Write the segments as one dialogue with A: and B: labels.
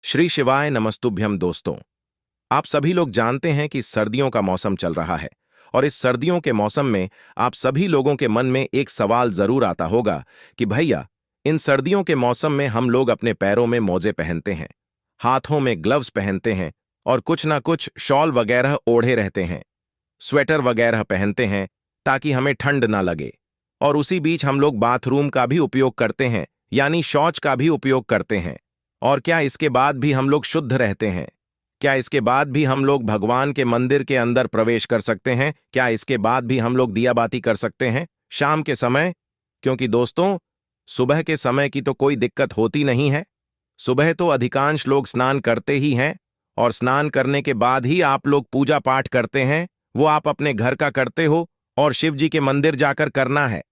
A: श्री शिवाय नमस्तुभ्यम दोस्तों। आप सभी लोग जानते हैं कि सर्दियों का मौसम चल रहा है और इस सर्दियों के मौसम में आप सभी लोगों के मन में एक सवाल जरूर आता होगा कि भैया, इन सर्दियों के मौसम में हम लोग अपने पैरों में मोजे पहनते हैं, हाथों में ग्लव्स पहनते हैं और कुछ ना कुछ शॉल वगैरह ओढ़े रहते हैं, स्वेटर वगैरह पहनते हैं ताकि हमें ठंड ना लगे। और उसी बीच हम लोग बाथरूम का भी उपयोग करते हैं, यानी शौच का भी उपयोग करते हैं। और क्या इसके बाद भी हम लोग शुद्ध रहते हैं? क्या इसके बाद भी हम लोग भगवान के मंदिर के अंदर प्रवेश कर सकते हैं? क्या इसके बाद भी हम लोग दिया बाती कर सकते हैं शाम के समय? क्योंकि दोस्तों, सुबह के समय की तो कोई दिक्कत होती नहीं है। सुबह तो अधिकांश लोग स्नान करते ही हैं और स्नान करने के बाद ही आप लोग पूजा पाठ करते हैं। वो आप अपने घर का करते हो और शिव जी के मंदिर जाकर करना है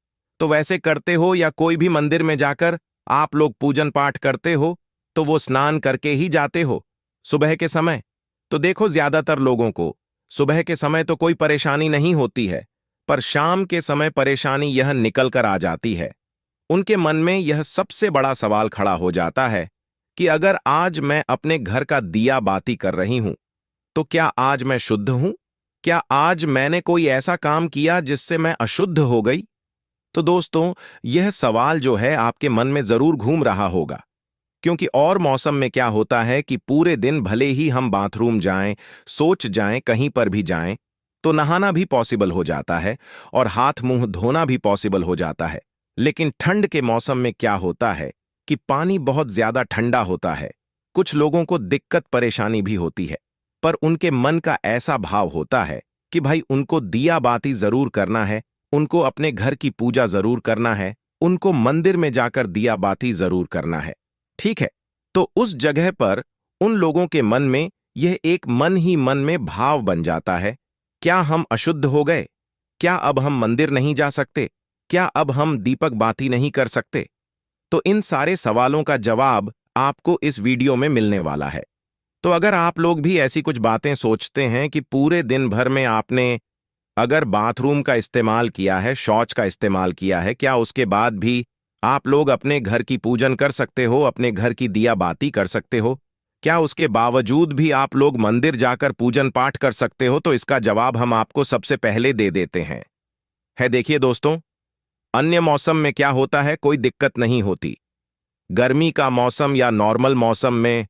A: तो वैसे करते हो, या कोई भी मंदिर में जाकर आप लोग पूजन पाठ करते हो तो वो स्नान करके ही जाते हो सुबह के समय। तो देखो, ज्यादातर लोगों को सुबह के समय तो कोई परेशानी नहीं होती है, पर शाम के समय परेशानी यह निकल कर आ जाती है। उनके मन में यह सबसे बड़ा सवाल खड़ा हो जाता है कि अगर आज मैं अपने घर का दिया बाती कर रही हूं तो क्या आज मैं शुद्ध हूं? क्या आज मैंने कोई ऐसा काम किया जिससे मैं अशुद्ध हो गई? तो दोस्तों, यह सवाल जो है आपके मन में जरूर घूम रहा होगा, क्योंकि और मौसम में क्या होता है कि पूरे दिन भले ही हम बाथरूम जाएं, सोच जाएं, कहीं पर भी जाएं, तो नहाना भी पॉसिबल हो जाता है और हाथ मुंह धोना भी पॉसिबल हो जाता है। लेकिन ठंड के मौसम में क्या होता है कि पानी बहुत ज्यादा ठंडा होता है। कुछ लोगों को दिक्कत परेशानी भी होती है, पर उनके मन का ऐसा भाव होता है कि भाई उनको दिया बाती जरूर करना है, उनको अपने घर की पूजा जरूर करना है, उनको मंदिर में जाकर दिया बाती जरूर करना है। ठीक है, तो उस जगह पर उन लोगों के मन में यह एक मन ही मन में भाव बन जाता है, क्या हम अशुद्ध हो गए? क्या अब हम मंदिर नहीं जा सकते? क्या अब हम दीपक बाती नहीं कर सकते? तो इन सारे सवालों का जवाब आपको इस वीडियो में मिलने वाला है। तो अगर आप लोग भी ऐसी कुछ बातें सोचते हैं कि पूरे दिन भर में आपने अगर बाथरूम का इस्तेमाल किया है, शौच का इस्तेमाल किया है, क्या उसके बाद भी आप लोग अपने घर की पूजन कर सकते हो, अपने घर की दिया बाती कर सकते हो? क्या उसके बावजूद भी आप लोग मंदिर जाकर पूजन पाठ कर सकते हो? तो इसका जवाब हम आपको सबसे पहले दे देते हैं। देखिए दोस्तों, अन्य मौसम में क्या होता है, कोई दिक्कत नहीं होती। गर्मी का मौसम या नॉर्मल मौसम में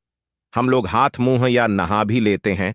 A: हम लोग हाथ मुंह या नहा भी लेते हैं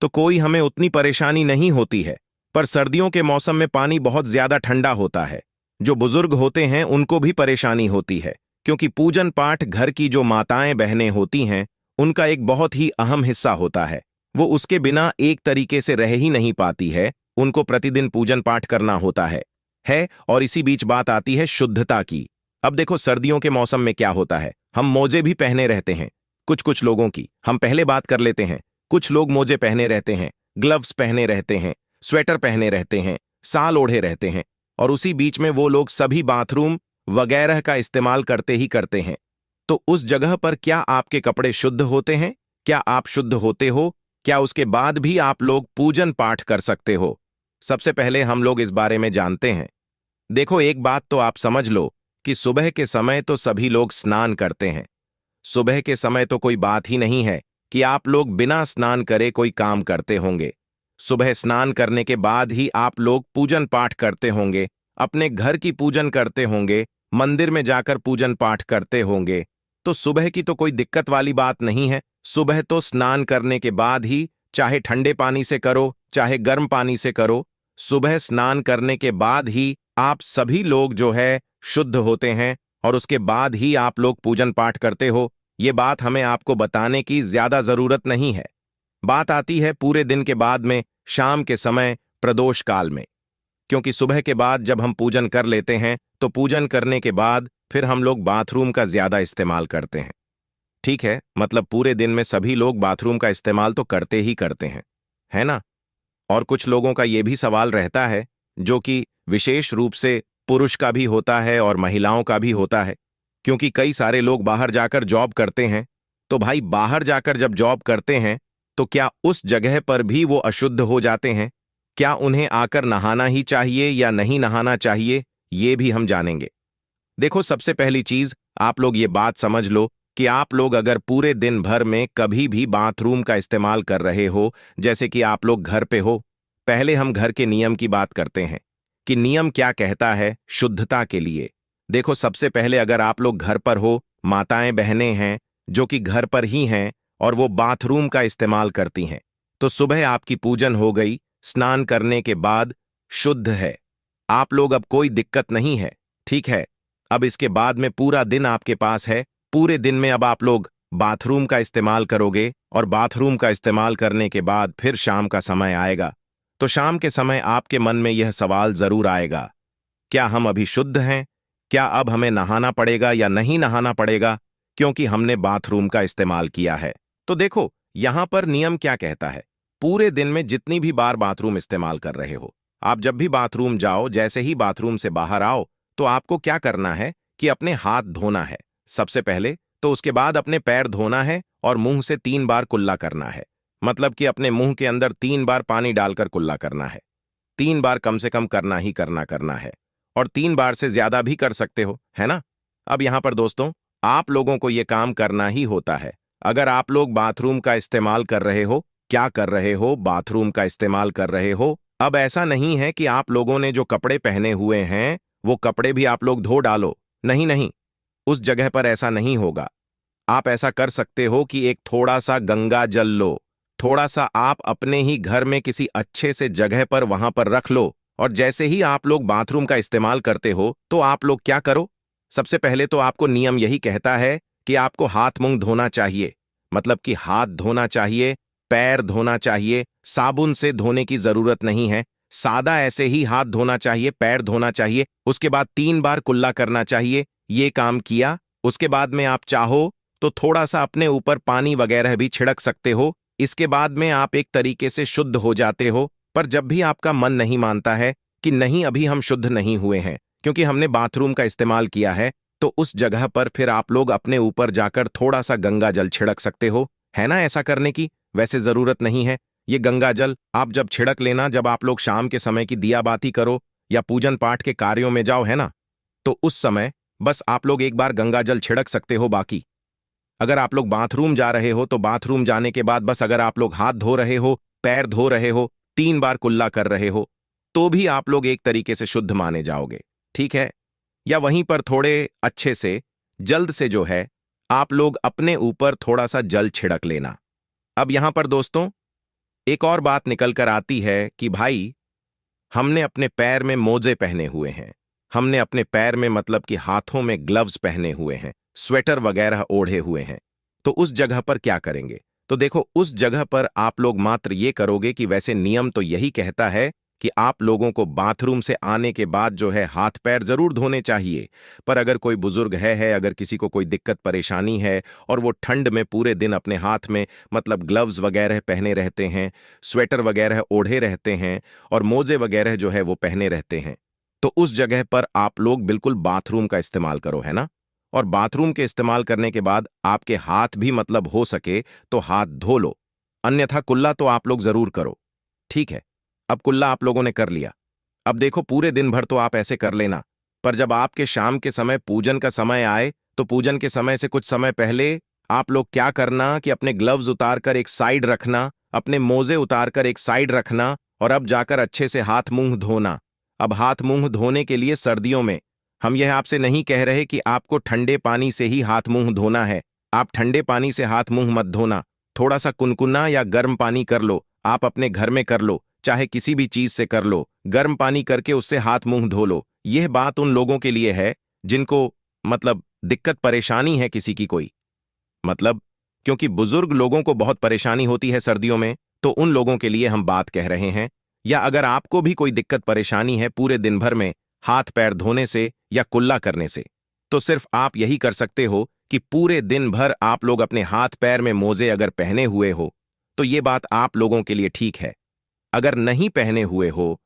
A: तो कोई हमें उतनी परेशानी नहीं होती है। पर सर्दियों के मौसम में पानी बहुत ज्यादा ठंडा होता है। जो बुजुर्ग होते हैं उनको भी परेशानी होती है, क्योंकि पूजन पाठ घर की जो माताएं बहनें होती हैं उनका एक बहुत ही अहम हिस्सा होता है। वो उसके बिना एक तरीके से रह ही नहीं पाती है, उनको प्रतिदिन पूजन पाठ करना होता है। और इसी बीच बात आती है शुद्धता की। अब देखो, सर्दियों के मौसम में क्या होता है, हम मोजे भी पहने रहते हैं। कुछ कुछ लोगों की हम पहले बात कर लेते हैं। कुछ लोग मोजे पहने रहते हैं, ग्लव्स पहने रहते हैं, स्वेटर पहने रहते हैं, साल ओढ़े रहते हैं, और उसी बीच में वो लोग सभी बाथरूम वगैरह का इस्तेमाल करते ही करते हैं। तो उस जगह पर क्या आपके कपड़े शुद्ध होते हैं? क्या आप शुद्ध होते हो? क्या उसके बाद भी आप लोग पूजन पाठ कर सकते हो? सबसे पहले हम लोग इस बारे में जानते हैं। देखो, एक बात तो आप समझ लो कि सुबह के समय तो सभी लोग स्नान करते हैं। सुबह के समय तो कोई बात ही नहीं है कि आप लोग बिना स्नान करे कोई काम करते होंगे। सुबह स्नान करने के बाद ही आप लोग पूजन पाठ करते होंगे, अपने घर की पूजन करते होंगे, मंदिर में जाकर पूजन पाठ करते होंगे। तो सुबह की तो कोई दिक्कत वाली बात नहीं है। सुबह तो स्नान करने के बाद ही, चाहे ठंडे पानी से करो चाहे गर्म पानी से करो, सुबह स्नान करने के बाद ही आप सभी लोग जो है शुद्ध होते हैं और उसके बाद ही आप लोग पूजन पाठ करते हो। ये बात हमें आपको बताने की ज्यादा जरूरत नहीं है। बात आती है पूरे दिन के बाद में, शाम के समय, प्रदोष काल में। क्योंकि सुबह के बाद जब हम पूजन कर लेते हैं तो पूजन करने के बाद फिर हम लोग बाथरूम का ज्यादा इस्तेमाल करते हैं। ठीक है, मतलब पूरे दिन में सभी लोग बाथरूम का इस्तेमाल तो करते ही करते हैं, है ना? और कुछ लोगों का ये भी सवाल रहता है, जो कि विशेष रूप से पुरुष का भी होता है और महिलाओं का भी होता है, क्योंकि कई सारे लोग बाहर जाकर जॉब करते हैं। तो भाई, बाहर जाकर जब जॉब करते हैं तो क्या उस जगह पर भी वो अशुद्ध हो जाते हैं? क्या उन्हें आकर नहाना ही चाहिए या नहीं नहाना चाहिए, ये भी हम जानेंगे। देखो, सबसे पहली चीज आप लोग ये बात समझ लो कि आप लोग अगर पूरे दिन भर में कभी भी बाथरूम का इस्तेमाल कर रहे हो, जैसे कि आप लोग घर पे हो, पहले हम घर के नियम की बात करते हैं कि नियम क्या कहता है शुद्धता के लिए। देखो, सबसे पहले अगर आप लोग घर पर हो, माताएं बहनें हैं जो कि घर पर ही हैं और वो बाथरूम का इस्तेमाल करती हैं, तो सुबह आपकी पूजन हो गई, स्नान करने के बाद शुद्ध है, आप लोग अब कोई दिक्कत नहीं है। ठीक है, अब इसके बाद में पूरा दिन आपके पास है, पूरे दिन में अब आप लोग बाथरूम का इस्तेमाल करोगे और बाथरूम का इस्तेमाल करने के बाद फिर शाम का समय आएगा, तो शाम के समय आपके मन में यह सवाल जरूर आएगा, क्या हम अभी शुद्ध हैं? क्या अब हमें नहाना पड़ेगा या नहीं नहाना पड़ेगा, क्योंकि हमने बाथरूम का इस्तेमाल किया है। तो देखो, यहां पर नियम क्या कहता है, पूरे दिन में जितनी भी बार बाथरूम इस्तेमाल कर रहे हो, आप जब भी बाथरूम जाओ, जैसे ही बाथरूम से बाहर आओ, तो आपको क्या करना है कि अपने हाथ धोना है सबसे पहले, तो उसके बाद अपने पैर धोना है और मुंह से 3 बार कुल्ला करना है। मतलब कि अपने मुंह के अंदर 3 बार पानी डालकर कुल्ला करना है। 3 बार कम से कम करना ही करना है, और 3 बार से ज्यादा भी कर सकते हो, है ना। अब यहां पर दोस्तों, आप लोगों को यह काम करना ही होता है। अगर आप लोग बाथरूम का इस्तेमाल कर रहे हो, क्या कर रहे हो, बाथरूम का इस्तेमाल कर रहे हो, अब ऐसा नहीं है कि आप लोगों ने जो कपड़े पहने हुए हैं वो कपड़े भी आप लोग धो डालो, नहीं नहीं, उस जगह पर ऐसा नहीं होगा। आप ऐसा कर सकते हो कि एक थोड़ा सा गंगा जल लो, थोड़ा सा आप अपने ही घर में किसी अच्छे से जगह पर वहां पर रख लो, और जैसे ही आप लोग बाथरूम का इस्तेमाल करते हो तो आप लोग क्या करो, सबसे पहले तो आपको नियम यही कहता है कि आपको हाथ मुंह धोना चाहिए। मतलब कि हाथ धोना चाहिए, पैर धोना चाहिए, साबुन से धोने की जरूरत नहीं है, सादा ऐसे ही हाथ धोना चाहिए, पैर धोना चाहिए, उसके बाद 3 बार कुल्ला करना चाहिए। ये काम किया, उसके बाद में आप चाहो तो थोड़ा सा अपने ऊपर पानी वगैरह भी छिड़क सकते हो। इसके बाद में आप एक तरीके से शुद्ध हो जाते हो। पर जब भी आपका मन नहीं मानता है कि नहीं अभी हम शुद्ध नहीं हुए हैं क्योंकि हमने बाथरूम का इस्तेमाल किया है, तो उस जगह पर फिर आप लोग अपने ऊपर जाकर थोड़ा सा गंगा जल छिड़क सकते हो, है ना। ऐसा करने की वैसे जरूरत नहीं है। ये गंगा जल आप जब छिड़क लेना, जब आप लोग शाम के समय की दिया बाती करो या पूजन पाठ के कार्यों में जाओ, है ना, तो उस समय बस आप लोग एक बार गंगा जल छिड़क सकते हो। बाकी अगर आप लोग बाथरूम जा रहे हो तो बाथरूम जाने के बाद बस अगर आप लोग हाथ धो रहे हो, पैर धो रहे हो, 3 बार कुल्ला कर रहे हो, तो भी आप लोग एक तरीके से शुद्ध माने जाओगे। ठीक है, या वहीं पर थोड़े अच्छे से जल्द से जो है आप लोग अपने ऊपर थोड़ा सा जल छिड़क लेना। अब यहां पर दोस्तों एक और बात निकल कर आती है कि भाई हमने अपने पैर में मोजे पहने हुए हैं, हमने अपने पैर में मतलब कि हाथों में ग्लव्स पहने हुए हैं, स्वेटर वगैरह ओढ़े हुए हैं, तो उस जगह पर क्या करेंगे। तो देखो, उस जगह पर आप लोग मात्र ये करोगे कि वैसे नियम तो यही कहता है कि आप लोगों को बाथरूम से आने के बाद जो है हाथ पैर जरूर धोने चाहिए। पर अगर कोई बुजुर्ग है, अगर किसी को कोई दिक्कत परेशानी है और वो ठंड में पूरे दिन अपने हाथ में मतलब ग्लव्स वगैरह पहने रहते हैं, स्वेटर वगैरह ओढ़े रहते हैं और मोजे वगैरह जो है वो पहने रहते हैं, तो उस जगह पर आप लोग बिल्कुल बाथरूम का इस्तेमाल करो, है ना। और बाथरूम के इस्तेमाल करने के बाद आपके हाथ भी मतलब हो सके तो हाथ धो लो, अन्यथा कुल्ला तो आप लोग जरूर करो। ठीक है, अब कुल्ला आप लोगों ने कर लिया। अब देखो, पूरे दिन भर तो आप ऐसे कर लेना, पर जब आपके शाम के समय पूजन का समय आए तो पूजन के समय से कुछ समय पहले आप लोग क्या करना कि अपने ग्लव्स उतारकर एक साइड रखना, अपने मोजे उतारकर एक साइड रखना, और अब जाकर अच्छे से हाथ मुंह धोना। अब हाथ मुंह धोने के लिए सर्दियों में हम यह आपसे नहीं कह रहे कि आपको ठंडे पानी से ही हाथ मुंह धोना है। आप ठंडे पानी से हाथ मुंह मत धोना, थोड़ा सा कुनकुना या गर्म पानी कर लो, आप अपने घर में कर लो, चाहे किसी भी चीज से कर लो, गर्म पानी करके उससे हाथ मुंह धो लो। यह बात उन लोगों के लिए है जिनको मतलब दिक्कत परेशानी है किसी की कोई, मतलब क्योंकि बुजुर्ग लोगों को बहुत परेशानी होती है सर्दियों में, तो उन लोगों के लिए हम बात कह रहे हैं। या अगर आपको भी कोई दिक्कत परेशानी है पूरे दिन भर में हाथ पैर धोने से या कुल्ला करने से, तो सिर्फ आप यही कर सकते हो कि पूरे दिन भर आप लोग अपने हाथ पैर में मोजे अगर पहने हुए हो तो ये बात आप लोगों के लिए ठीक है। अगर नहीं पहने हुए हो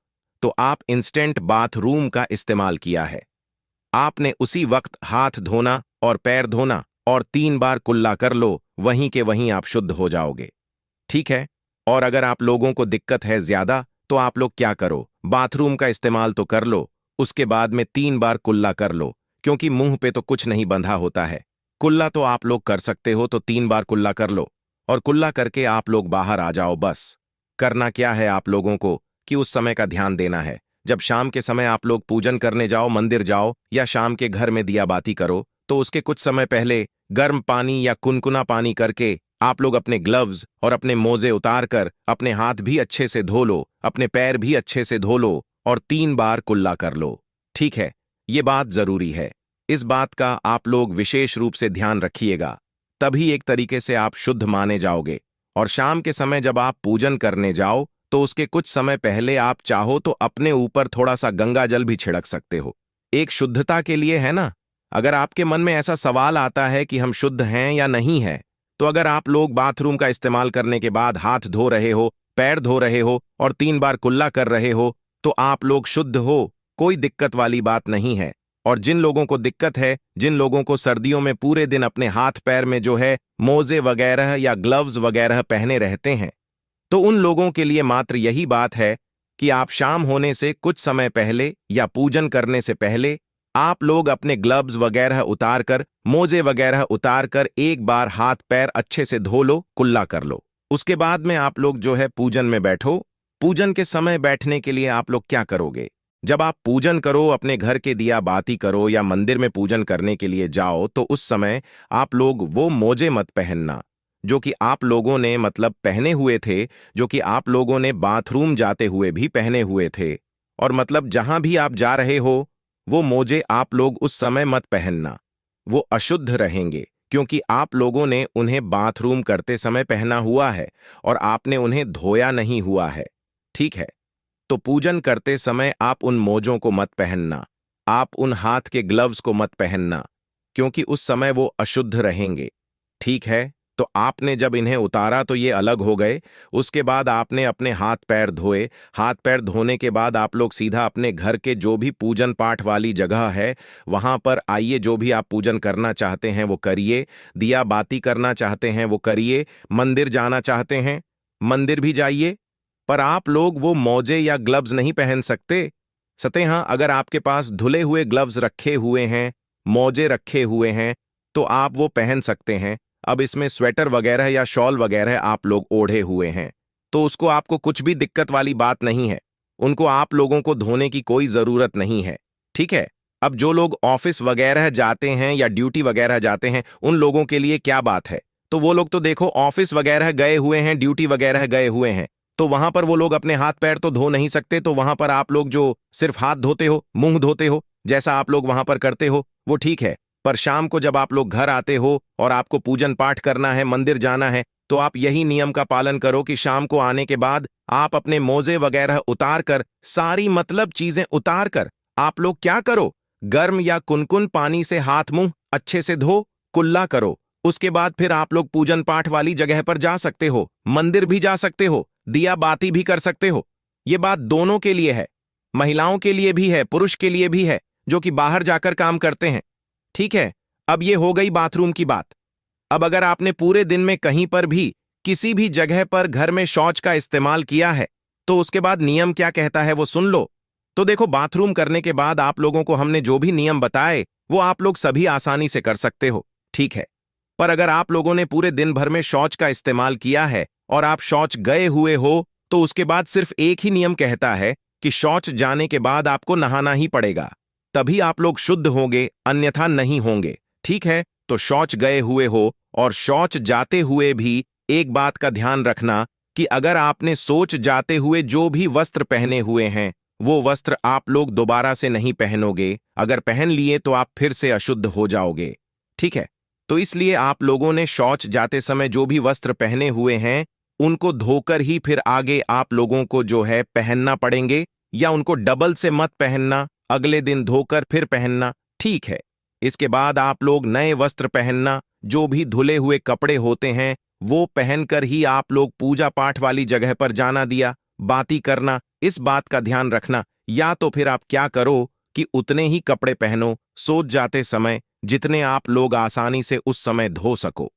A: तो आप इंस्टेंट बाथरूम का इस्तेमाल किया है, आपने उसी वक्त हाथ धोना और पैर धोना और 3 बार कुल्ला कर लो, वहीं के वहीं आप शुद्ध हो जाओगे। ठीक है, और अगर आप लोगों को दिक्कत है ज्यादा तो आप लोग क्या करो, बाथरूम का इस्तेमाल तो कर लो, उसके बाद में 3 बार कुल्ला कर लो, क्योंकि मुंह पे तो कुछ नहीं बंधा होता है, कुल्ला तो आप लोग कर सकते हो तो 3 बार कुल्ला कर लो, और कुल्ला करके आप लोग बाहर आ जाओ बस। करना क्या है आप लोगों को कि उस समय का ध्यान देना है। जब शाम के समय आप लोग पूजन करने जाओ, मंदिर जाओ या शाम के घर में दिया बाती करो, तो उसके कुछ समय पहले गर्म पानी या कुनकुना पानी करके आप लोग अपने ग्लव्स और अपने मोजे उतार कर अपने हाथ भी अच्छे से धो लो, अपने पैर भी अच्छे से धो लो और 3 बार कुल्ला कर लो। ठीक है, ये बात जरूरी है। इस बात का आप लोग विशेष रूप से ध्यान रखिएगा, तभी एक तरीके से आप शुद्ध माने जाओगे। और शाम के समय जब आप पूजन करने जाओ तो उसके कुछ समय पहले आप चाहो तो अपने ऊपर थोड़ा सा गंगा जल भी छिड़क सकते हो, एक शुद्धता के लिए, है ना। अगर आपके मन में ऐसा सवाल आता है कि हम शुद्ध हैं या नहीं हैं, तो अगर आप लोग बाथरूम का इस्तेमाल करने के बाद हाथ धो रहे हो, पैर धो रहे हो और 3 बार कुल्ला कर रहे हो, तो आप लोग शुद्ध हो, कोई दिक्कत वाली बात नहीं है। और जिन लोगों को दिक्कत है, जिन लोगों को सर्दियों में पूरे दिन अपने हाथ पैर में जो है मोजे वगैरह या ग्लव्स वगैरह पहने रहते हैं, तो उन लोगों के लिए मात्र यही बात है कि आप शाम होने से कुछ समय पहले या पूजन करने से पहले आप लोग अपने ग्लव्स वगैरह उतार कर, मोजे वगैरह उतार कर 1 बार हाथ पैर अच्छे से धो लो, कुल्ला कर लो। उसके बाद में आप लोग जो है पूजन में बैठो। पूजन के समय बैठने के लिए आप लोग क्या करोगे? जब आप पूजन करो, अपने घर के दिया बाती करो या मंदिर में पूजन करने के लिए जाओ, तो उस समय आप लोग वो मोजे मत पहनना जो कि आप लोगों ने मतलब पहने हुए थे, जो कि आप लोगों ने बाथरूम जाते हुए भी पहने हुए थे। और मतलब जहां भी आप जा रहे हो, वो मोजे आप लोग उस समय मत पहनना, वो अशुद्ध रहेंगे, क्योंकि आप लोगों ने उन्हें बाथरूम करते समय पहना हुआ है और आपने उन्हें धोया नहीं हुआ है। ठीक है, तो पूजन करते समय आप उन मोजों को मत पहनना, आप उन हाथ के ग्लव्स को मत पहनना, क्योंकि उस समय वो अशुद्ध रहेंगे। ठीक है, तो आपने जब इन्हें उतारा तो ये अलग हो गए। उसके बाद आपने अपने हाथ पैर धोए। हाथ पैर धोने के बाद आप लोग सीधा अपने घर के जो भी पूजन पाठ वाली जगह है वहां पर आइए, जो भी आप पूजन करना चाहते हैं वो करिए, दिया बाती करना चाहते हैं वो करिए, मंदिर जाना चाहते हैं मंदिर भी जाइए। पर आप लोग वो मोजे या ग्लव्स नहीं पहन सकते। सते हाँ, अगर आपके पास धुले हुए ग्लव्स रखे हुए हैं, मोजे रखे हुए हैं, तो आप वो पहन सकते हैं। अब इसमें स्वेटर वगैरह या शॉल वगैरह आप लोग ओढ़े हुए हैं, तो उसको आपको कुछ भी दिक्कत वाली बात नहीं है, उनको आप लोगों को धोने की कोई जरूरत नहीं है। ठीक है, अब जो लोग ऑफिस वगैरह जाते हैं या ड्यूटी वगैरह जाते हैं, उन लोगों के लिए क्या बात है? तो वो लोग तो देखो ऑफिस वगैरह गए हुए हैं, ड्यूटी वगैरह गए हुए हैं, तो वहां पर वो लोग अपने हाथ पैर तो धो नहीं सकते, तो वहां पर आप लोग जो सिर्फ हाथ धोते हो, मुंह धोते हो, जैसा आप लोग वहां पर करते हो वो ठीक है। पर शाम को जब आप लोग घर आते हो और आपको पूजन पाठ करना है, मंदिर जाना है, तो आप यही नियम का पालन करो कि शाम को आने के बाद आप अपने मोजे वगैरह उतार कर, सारी मतलब चीजें उतार कर आप लोग क्या करो, गर्म या कुनकुन पानी से हाथ मुंह अच्छे से धो, कुल्ला करो। उसके बाद फिर आप लोग पूजन पाठ वाली जगह पर जा सकते हो, मंदिर भी जा सकते हो, दिया बाती भी कर सकते हो। ये बात दोनों के लिए है, महिलाओं के लिए भी है, पुरुष के लिए भी है, जो कि बाहर जाकर काम करते हैं। ठीक है, अब ये हो गई बाथरूम की बात। अब अगर आपने पूरे दिन में कहीं पर भी किसी भी जगह पर घर में शौच का इस्तेमाल किया है, तो उसके बाद नियम क्या कहता है वो सुन लो। तो देखो, बाथरूम करने के बाद आप लोगों को हमने जो भी नियम बताए वो आप लोग सभी आसानी से कर सकते हो। ठीक है, पर अगर आप लोगों ने पूरे दिन भर में शौच का इस्तेमाल किया है और आप शौच गए हुए हो, तो उसके बाद सिर्फ एक ही नियम कहता है कि शौच जाने के बाद आपको नहाना ही पड़ेगा, तभी आप लोग शुद्ध होंगे, अन्यथा नहीं होंगे। ठीक है, तो शौच गए हुए हो और शौच जाते हुए भी एक बात का ध्यान रखना कि अगर आपने सोच जाते हुए जो भी वस्त्र पहने हुए हैं, वो वस्त्र आप लोग दोबारा से नहीं पहनोगे। अगर पहन लिए तो आप फिर से अशुद्ध हो जाओगे। ठीक है, तो इसलिए आप लोगों ने शौच जाते समय जो भी वस्त्र पहने हुए हैं उनको धोकर ही फिर आगे आप लोगों को जो है पहनना पड़ेंगे, या उनको डबल से मत पहनना, अगले दिन धोकर फिर पहनना। ठीक है, इसके बाद आप लोग नए वस्त्र पहनना, जो भी धुले हुए कपड़े होते हैं वो पहनकर ही आप लोग पूजा पाठ वाली जगह पर जाना, दिया बाती करना। इस बात का ध्यान रखना, या तो फिर आप क्या करो कि उतने ही कपड़े पहनो सोच जाते समय जितने आप लोग आसानी से उस समय धो सको।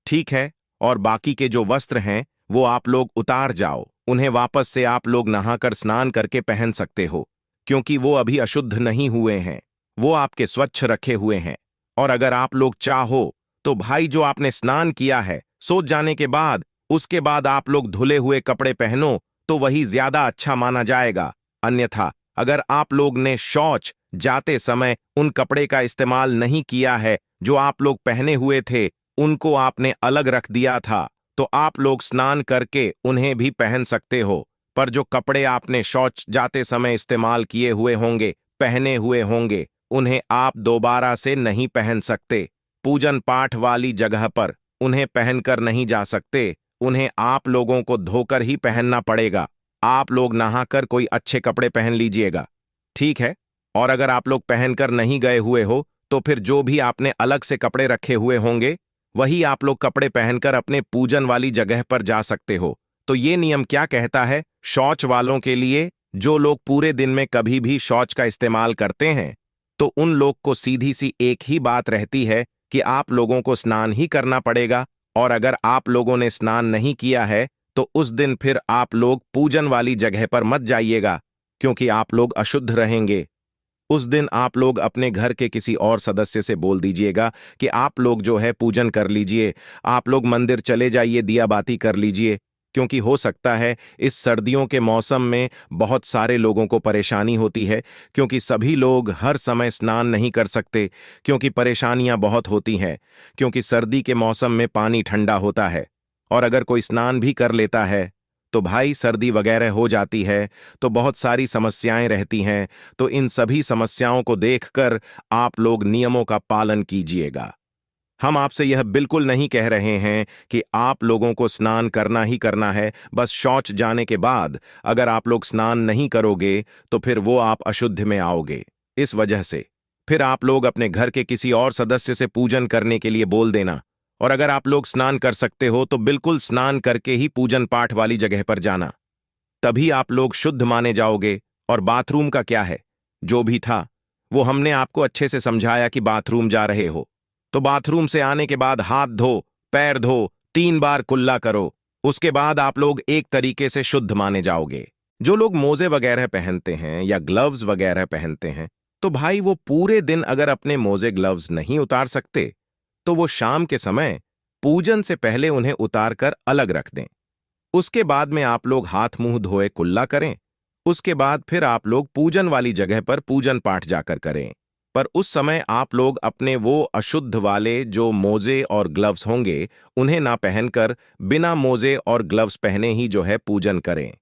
A: ठीक है, और बाकी के जो वस्त्र हैं वो आप लोग उतार जाओ, उन्हें वापस से आप लोग नहाकर स्नान करके पहन सकते हो, क्योंकि वो अभी अशुद्ध नहीं हुए हैं, वो आपके स्वच्छ रखे हुए हैं। और अगर आप लोग चाहो तो भाई जो आपने स्नान किया है सोच जाने के बाद, उसके बाद आप लोग धुले हुए कपड़े पहनो तो वही ज्यादा अच्छा माना जाएगा। अन्यथा अगर आप लोग ने शौच जाते समय उन कपड़े का इस्तेमाल नहीं किया है जो आप लोग पहने हुए थे, उनको आपने अलग रख दिया था, तो आप लोग स्नान करके उन्हें भी पहन सकते हो। पर जो कपड़े आपने शौच जाते समय इस्तेमाल किए हुए होंगे, पहने हुए होंगे, उन्हें आप दोबारा से नहीं पहन सकते। पूजन पाठ वाली जगह पर उन्हें पहनकर नहीं जा सकते, उन्हें आप लोगों को धोकर ही पहनना पड़ेगा। आप लोग नहाकर कोई अच्छे कपड़े पहन लीजिएगा, ठीक है? और अगर आप लोग पहनकर नहीं गए हुए हो तो फिर जो भी आपने अलग से कपड़े रखे हुए होंगे वही आप लोग कपड़े पहनकर अपने पूजन वाली जगह पर जा सकते हो। तो ये नियम क्या कहता है शौच वालों के लिए, जो लोग पूरे दिन में कभी भी शौच का इस्तेमाल करते हैं, तो उन लोग को सीधी सी एक ही बात रहती है कि आप लोगों को स्नान ही करना पड़ेगा। और अगर आप लोगों ने स्नान नहीं किया है तो उस दिन फिर आप लोग पूजन वाली जगह पर मत जाइएगा, क्योंकि आप लोग अशुद्ध रहेंगे। उस दिन आप लोग अपने घर के किसी और सदस्य से बोल दीजिएगा कि आप लोग जो है पूजन कर लीजिए, आप लोग मंदिर चले जाइए, दिया बाती कर लीजिए, क्योंकि हो सकता है इस सर्दियों के मौसम में बहुत सारे लोगों को परेशानी होती है, क्योंकि सभी लोग हर समय स्नान नहीं कर सकते, क्योंकि परेशानियां बहुत होती हैं, क्योंकि सर्दी के मौसम में पानी ठंडा होता है। और अगर कोई स्नान भी कर लेता है तो भाई सर्दी वगैरह हो जाती है, तो बहुत सारी समस्याएं रहती हैं। तो इन सभी समस्याओं को देखकर आप लोग नियमों का पालन कीजिएगा। हम आपसे यह बिल्कुल नहीं कह रहे हैं कि आप लोगों को स्नान करना ही करना है, बस शौच जाने के बाद अगर आप लोग स्नान नहीं करोगे तो फिर वो आप अशुद्ध में आओगे। इस वजह से फिर आप लोग अपने घर के किसी और सदस्य से पूजन करने के लिए बोल देना। और अगर आप लोग स्नान कर सकते हो तो बिल्कुल स्नान करके ही पूजन पाठ वाली जगह पर जाना, तभी आप लोग शुद्ध माने जाओगे। और बाथरूम का क्या है, जो भी था वो हमने आपको अच्छे से समझाया कि बाथरूम जा रहे हो तो बाथरूम से आने के बाद हाथ धो, पैर धो, 3 बार कुल्ला करो, उसके बाद आप लोग एक तरीके से शुद्ध माने जाओगे। जो लोग मोजे वगैरह पहनते हैं या ग्लव्स वगैरह पहनते हैं, तो भाई वो पूरे दिन अगर अपने मोजे ग्लव्स नहीं उतार सकते तो वो शाम के समय पूजन से पहले उन्हें उतारकर अलग रख दें। उसके बाद में आप लोग हाथ मुंह धोए कुल्ला करें, उसके बाद फिर आप लोग पूजन वाली जगह पर पूजन पाठ जाकर करें। पर उस समय आप लोग अपने वो अशुद्ध वाले जो मोजे और ग्लव्स होंगे उन्हें ना पहनकर बिना मोजे और ग्लव्स पहने ही जो है पूजन करें,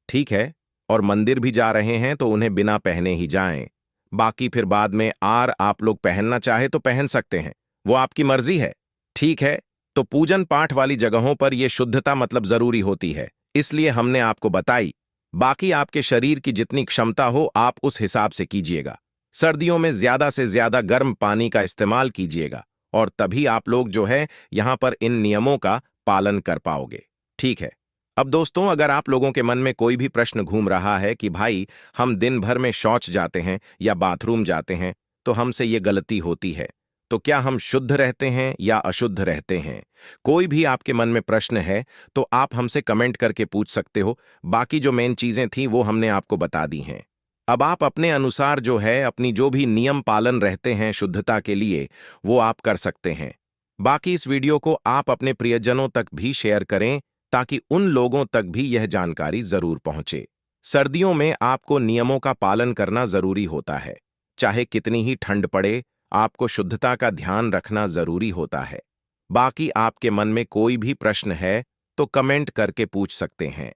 A: ठीक है? और मंदिर भी जा रहे हैं तो उन्हें बिना पहने ही जाएं। बाकी फिर बाद में आप लोग पहनना चाहे तो पहन सकते हैं, वो आपकी मर्जी है, ठीक है? तो पूजन पाठ वाली जगहों पर यह शुद्धता मतलब जरूरी होती है, इसलिए हमने आपको बताई। बाकी आपके शरीर की जितनी क्षमता हो आप उस हिसाब से कीजिएगा। सर्दियों में ज्यादा से ज्यादा गर्म पानी का इस्तेमाल कीजिएगा और तभी आप लोग जो है यहां पर इन नियमों का पालन कर पाओगे, ठीक है? अब दोस्तों, अगर आप लोगों के मन में कोई भी प्रश्न घूम रहा है कि भाई हम दिन भर में शौच जाते हैं या बाथरूम जाते हैं तो हमसे ये गलती होती है, तो क्या हम शुद्ध रहते हैं या अशुद्ध रहते हैं? कोई भी आपके मन में प्रश्न है तो आप हमसे कमेंट करके पूछ सकते हो। बाकी जो मेन चीजें थी वो हमने आपको बता दी हैं। अब आप अपने अनुसार जो है अपनी जो भी नियम पालन रहते हैं शुद्धता के लिए वो आप कर सकते हैं। बाकी इस वीडियो को आप अपने प्रियजनों तक भी शेयर करें ताकि उन लोगों तक भी यह जानकारी जरूर पहुंचे। सर्दियों में आपको नियमों का पालन करना जरूरी होता है, चाहे कितनी ही ठंड पड़े, आपको शुद्धता का ध्यान रखना जरूरी होता है। बाकी आपके मन में कोई भी प्रश्न है तो कमेंट करके पूछ सकते हैं।